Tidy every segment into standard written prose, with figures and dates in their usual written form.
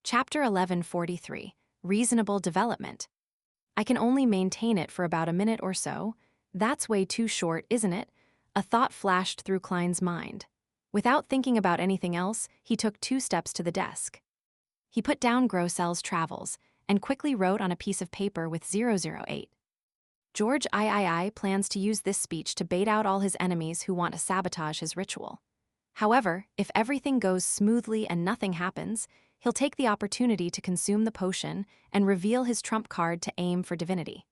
Chapter 1143, Reasonable Development. I can only maintain it for about a minute or so. That's way too short, isn't it? A thought flashed through Klein's mind. Without thinking about anything else, he took 2 steps to the desk. He put down Grossel's travels and quickly wrote on a piece of paper with 008. George III plans to use this speech to bait out all his enemies who want to sabotage his ritual. However, if everything goes smoothly and nothing happens, he'll take the opportunity to consume the potion and reveal his trump card to aim for divinity.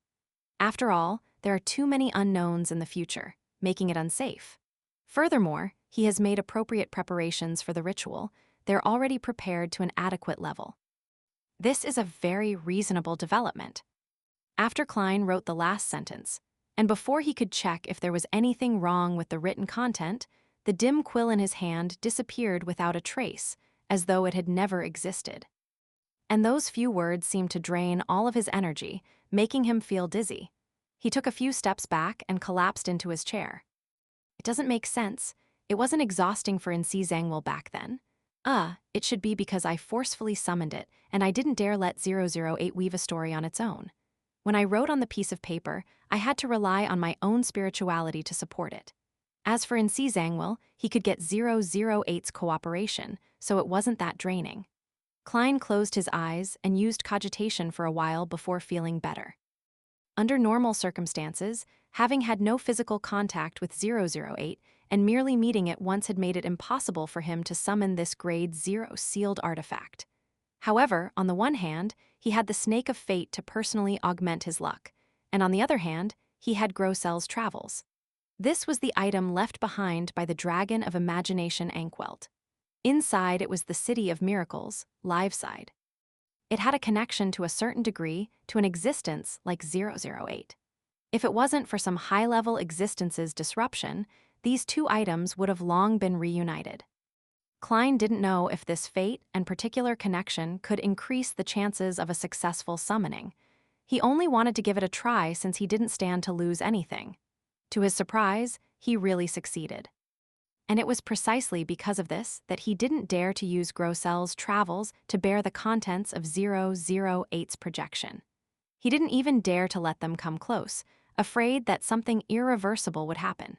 After all, there are too many unknowns in the future, making it unsafe. Furthermore, he has made appropriate preparations for the ritual. They're already prepared to an adequate level. This is a very reasonable development. After Klein wrote the last sentence, and before he could check if there was anything wrong with the written content, the dim quill in his hand disappeared without a trace, as though it had never existed. And those few words seemed to drain all of his energy, making him feel dizzy. He took a few steps back and collapsed into his chair. It doesn't make sense. It wasn't exhausting for NC Zangwill back then. It should be because I forcefully summoned it, and I didn't dare let 008 weave a story on its own. When I wrote on the piece of paper, I had to rely on my own spirituality to support it. As for NC Zangwill, he could get 008's cooperation, so it wasn't that draining. Klein closed his eyes and used cogitation for a while before feeling better. Under normal circumstances, having had no physical contact with 008 and merely meeting it once had made it impossible for him to summon this Grade 0 sealed artifact. However, on the one hand, he had the Snake of Fate to personally augment his luck, and on the other hand, he had Grossel's travels. This was the item left behind by the Dragon of Imagination Ankwelt. Inside it was the City of Miracles, Liveside. It had a connection to a certain degree to an existence like 008. If it wasn't for some high-level existence's disruption, these 2 items would have long been reunited. Klein didn't know if this fate and particular connection could increase the chances of a successful summoning. He only wanted to give it a try since he didn't stand to lose anything. To his surprise, he really succeeded. And it was precisely because of this that he didn't dare to use Grossel's travels to bear the contents of 008's projection. He didn't even dare to let them come close, afraid that something irreversible would happen.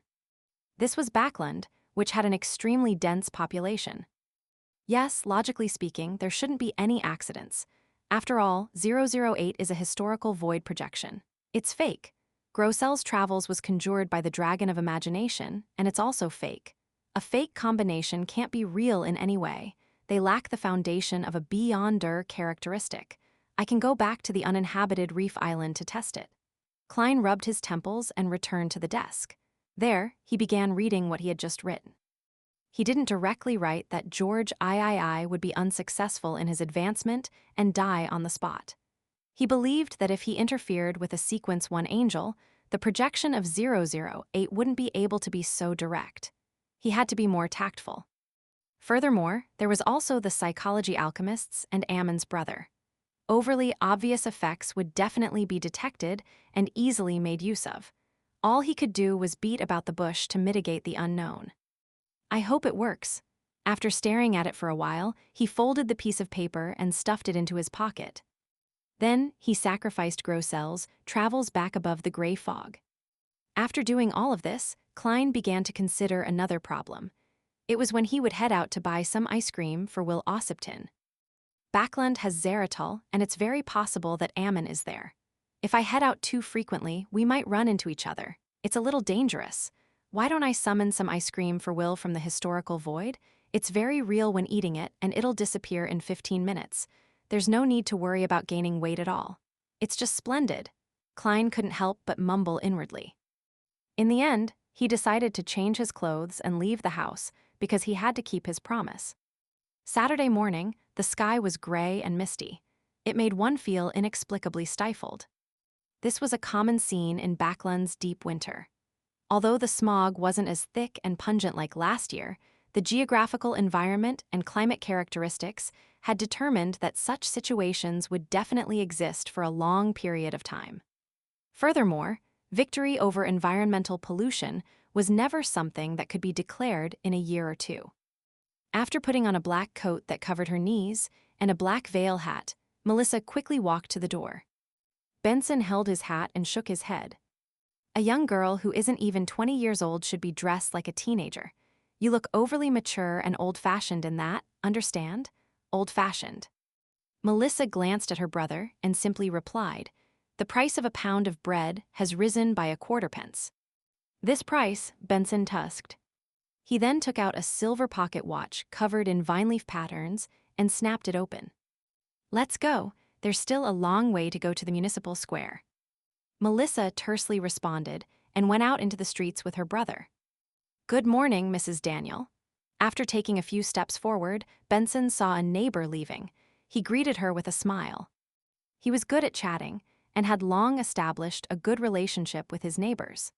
This was Backland, which had an extremely dense population. Yes, logically speaking, there shouldn't be any accidents. After all, 008 is a historical void projection. It's fake. Grossel's travels was conjured by the Dragon of Imagination, and it's also fake. A fake combination can't be real in any way. They lack the foundation of a beyonder characteristic. I can go back to the uninhabited reef island to test it. Klein rubbed his temples and returned to the desk. There, he began reading what he had just written. He didn't directly write that George III would be unsuccessful in his advancement and die on the spot. He believed that if he interfered with a Sequence 1 angel, the projection of 008 wouldn't be able to be so direct. He had to be more tactful. Furthermore, there was also the psychology alchemists and Ammon's brother. Overly obvious effects would definitely be detected and easily made use of. All he could do was beat about the bush to mitigate the unknown. I hope it works. After staring at it for a while, he folded the piece of paper and stuffed it into his pocket. Then, he sacrificed Grossel's travels back above the gray fog. After doing all of this, Klein began to consider another problem. It was when he would head out to buy some ice cream for Will Ossipton. Backland has Zeratul, and it's very possible that Ammon is there. If I head out too frequently, we might run into each other. It's a little dangerous. Why don't I summon some ice cream for Will from the historical void? It's very real when eating it, and it'll disappear in 15 minutes. There's no need to worry about gaining weight at all. It's just splendid. Klein couldn't help but mumble inwardly. In the end, he decided to change his clothes and leave the house because he had to keep his promise. Saturday morning, the sky was gray and misty. It made one feel inexplicably stifled. This was a common scene in Backland's deep winter. Although the smog wasn't as thick and pungent like last year, the geographical environment and climate characteristics had determined that such situations would definitely exist for a long period of time. Furthermore, victory over environmental pollution was never something that could be declared in a year or two. After putting on a black coat that covered her knees, and a black veil hat, Melissa quickly walked to the door. Benson held his hat and shook his head. A young girl who isn't even 20 years old should be dressed like a teenager. You look overly mature and old-fashioned in that, understand? Old-fashioned. Melissa glanced at her brother and simply replied, "The price of a pound of bread has risen by a quarter pence." "This price," Benson tusked. He then took out a silver pocket watch covered in vine leaf patterns and snapped it open. "Let's go. There's still a long way to go to the municipal square." Melissa tersely responded and went out into the streets with her brother. "Good morning, Mrs. Daniel." After taking a few steps forward, Benson saw a neighbor leaving. He greeted her with a smile. He was good at chatting and had long established a good relationship with his neighbors.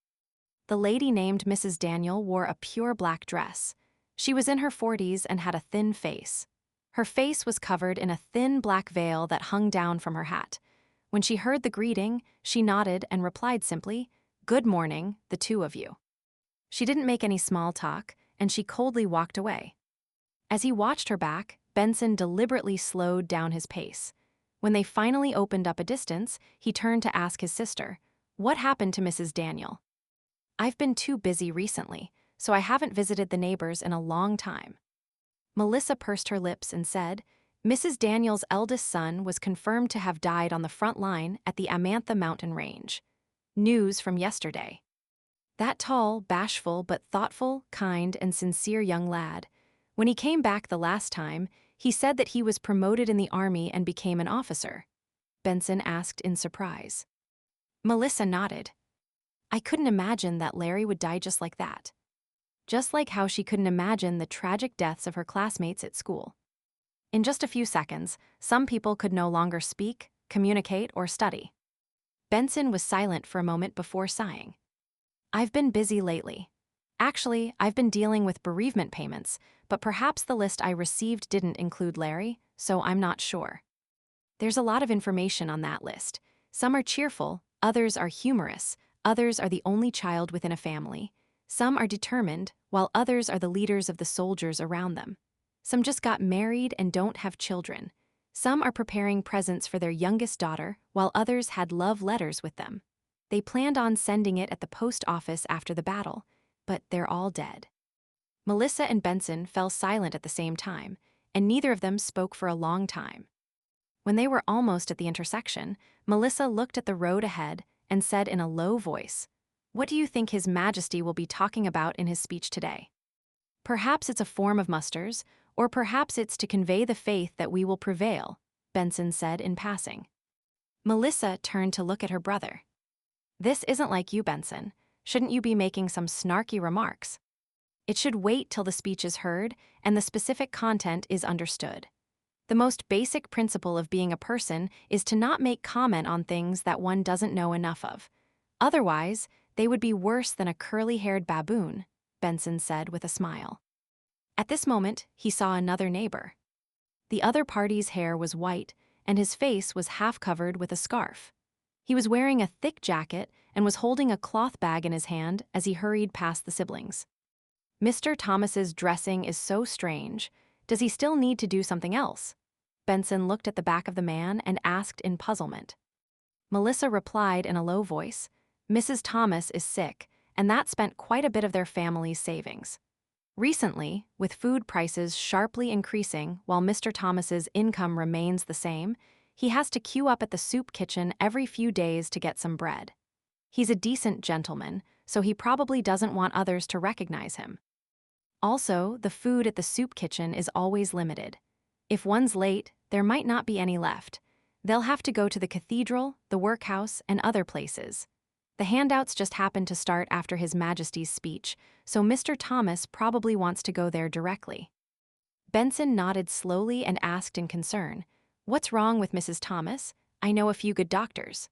The lady named Mrs. Daniel wore a pure black dress. She was in her 40s and had a thin face. Her face was covered in a thin black veil that hung down from her hat. When she heard the greeting, she nodded and replied simply, "Good morning, the two of you." She didn't make any small talk, and she coldly walked away. As he watched her back, Benson deliberately slowed down his pace. When they finally opened up a distance, he turned to ask his sister, "What happened to Mrs. Daniel?" "I've been too busy recently, so I haven't visited the neighbors in a long time." Melissa pursed her lips and said, "Mrs. Daniel's eldest son was confirmed to have died on the front line at the Amantha mountain range. News from yesterday." That tall, bashful, but thoughtful, kind, and sincere young lad. When he came back the last time, he said that he was promoted in the army and became an officer. Benson asked in surprise. Melissa nodded. "I couldn't imagine that Larry would die just like that." Just like how she couldn't imagine the tragic deaths of her classmates at school. In just a few seconds, some people could no longer speak, communicate, or study. Benson was silent for a moment before sighing. "I've been busy lately. Actually, I've been dealing with bereavement payments, but perhaps the list I received didn't include Larry, so I'm not sure. There's a lot of information on that list. Some are cheerful, others are humorous, others are the only child within a family. Some are determined, while others are the leaders of the soldiers around them. Some just got married and don't have children. Some are preparing presents for their youngest daughter, while others had love letters with them. They planned on sending it at the post office after the battle, but they're all dead." Melissa and Benson fell silent at the same time, and neither of them spoke for a long time. When they were almost at the intersection, Melissa looked at the road ahead and said in a low voice, "What do you think His Majesty will be talking about in his speech today?" "Perhaps it's a form of musters, or perhaps it's to convey the faith that we will prevail," Benson said in passing. Melissa turned to look at her brother. "This isn't like you, Benson. Shouldn't you be making some snarky remarks? It should wait till the speech is heard and the specific content is understood. The most basic principle of being a person is to not make comment on things that one doesn't know enough of. Otherwise, they would be worse than a curly-haired baboon," Benson said with a smile. At this moment, he saw another neighbor. The other party's hair was white, and his face was half covered with a scarf. He was wearing a thick jacket and was holding a cloth bag in his hand as he hurried past the siblings. "Mr. Thomas's dressing is so strange. Does he still need to do something else?" Benson looked at the back of the man and asked in puzzlement. Melissa replied in a low voice, "Mrs. Thomas is sick, and that spent quite a bit of their family's savings. Recently, with food prices sharply increasing while Mr. Thomas's income remains the same, he has to queue up at the soup kitchen every few days to get some bread. He's a decent gentleman, so he probably doesn't want others to recognize him. Also, the food at the soup kitchen is always limited. If one's late, there might not be any left. They'll have to go to the cathedral, the workhouse, and other places. The handouts just happened to start after His Majesty's speech, so Mr. Thomas probably wants to go there directly." Benson nodded slowly and asked in concern, "What's wrong with Mrs. Thomas? I know a few good doctors."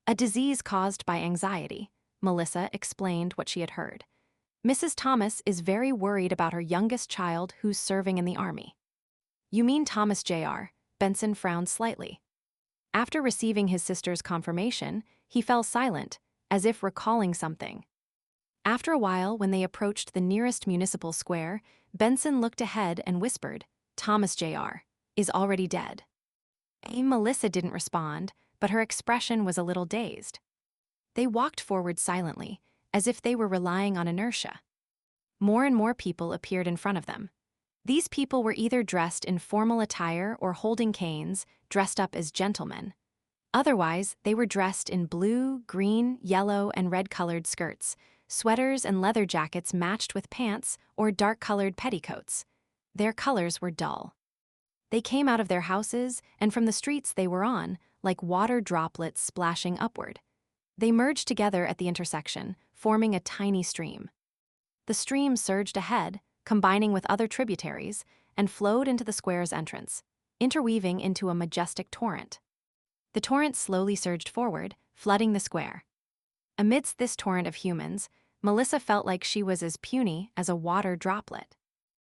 "A disease caused by anxiety," Melissa explained what she had heard. "Mrs. Thomas is very worried about her youngest child who's serving in the army." "You mean Thomas Jr.?" Benson frowned slightly. After receiving his sister's confirmation, he fell silent, as if recalling something. After a while, when they approached the nearest municipal square, Benson looked ahead and whispered, "Thomas Jr. is already dead. Melissa didn't respond, but her expression was a little dazed. They walked forward silently, as if they were relying on inertia. More and more people appeared in front of them. These people were either dressed in formal attire or holding canes, dressed up as gentlemen. Otherwise, they were dressed in blue, green, yellow, and red-colored skirts. Sweaters and leather jackets matched with pants or dark-colored petticoats. Their colors were dull. They came out of their houses and from the streets they were on, like water droplets splashing upward. They merged together at the intersection, forming a tiny stream. The stream surged ahead, combining with other tributaries, and flowed into the square's entrance, interweaving into a majestic torrent. The torrent slowly surged forward, flooding the square. Amidst this torrent of humans, Melissa felt like she was as puny as a water droplet.